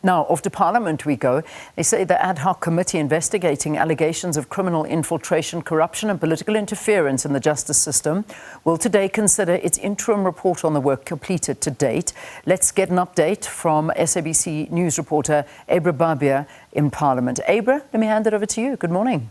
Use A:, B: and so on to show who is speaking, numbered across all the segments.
A: Now, off to Parliament we go. They say the Ad Hoc Committee investigating allegations of criminal infiltration, corruption and political interference in the justice system will today consider its interim report on the work completed to date. Let's get an update from SABC News reporter Abra Barbier in Parliament. Abra, let me hand it over to you. Good morning.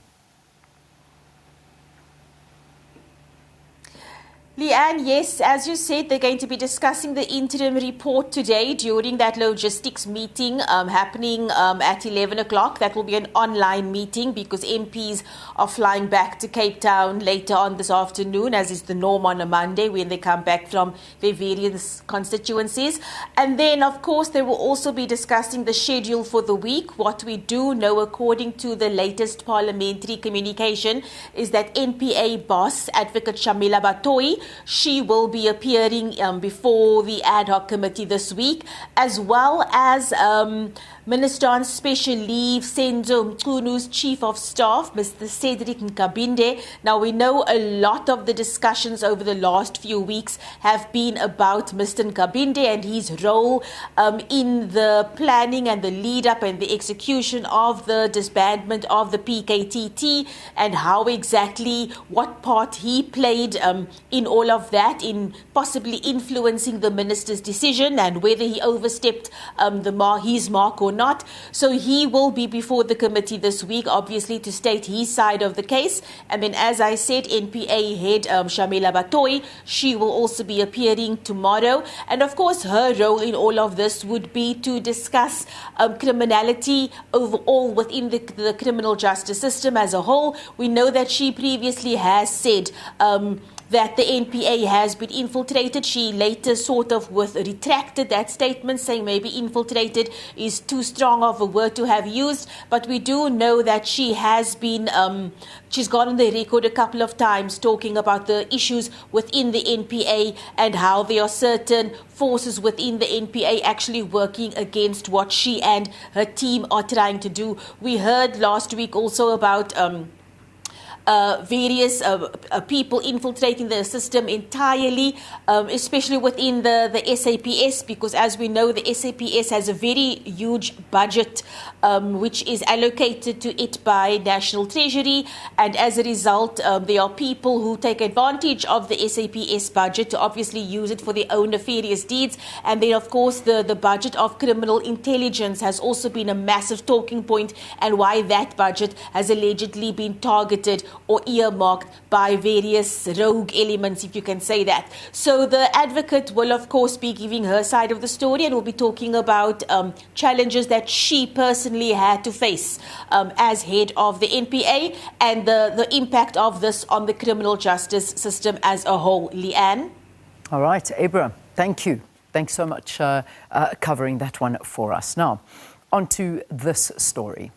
B: Leanne, yes, as you said, they're going to be discussing the interim report today during that logistics meeting happening at 11 o'clock. That will be an online meeting because MPs are flying back to Cape Town later on this afternoon, as is the norm on a Monday when they come back from their various constituencies. And then, of course, they will also be discussing the schedule for the week. What we do know, according to the latest parliamentary communication, is that NPA boss, Advocate Shamila Batohi, she will be appearing before the Ad Hoc Committee this week, as well as Minister on Special Leave, Senzo Mchunu's Chief of Staff, Mr. Cedric Nkabinde. Now, we know a lot of the discussions over the last few weeks have been about Mr. Nkabinde and his role in the planning and the lead-up and the execution of the disbandment of the PKTT, and how exactly, what part he played in all of that, in possibly influencing the minister's decision and whether he overstepped his mark or not. So he will be before the committee this week, obviously, to state his side of the case. And then, as I said, NPA head Shamila Batohi, she will also be appearing tomorrow. And of course, her role in all of this would be to discuss criminality overall within the criminal justice system as a whole. We know that she previously has said that the NPA has been infiltrated. She later sort of retracted that statement, saying maybe infiltrated is too strong of a word to have used. But we do know that she has been, she's gone on the record a couple of times talking about the issues within the NPA and how there are certain forces within the NPA actually working against what she and her team are trying to do. We heard last week also about various people infiltrating the system entirely, especially within the SAPS, because as we know, the SAPS has a very huge budget which is allocated to it by National Treasury, and as a result, there are people who take advantage of the SAPS budget to obviously use it for their own nefarious deeds. And then, of course, the budget of criminal intelligence has also been a massive talking point, and why that budget has allegedly been targeted or earmarked by various rogue elements, if you can say that. So the advocate will, of course, be giving her side of the story and will be talking about challenges that she personally had to face as head of the NPA and the impact of this on the criminal justice system as a whole. Leanne?
A: All right, Abra, thank you. Thanks so much covering that one for us. Now, on to this story.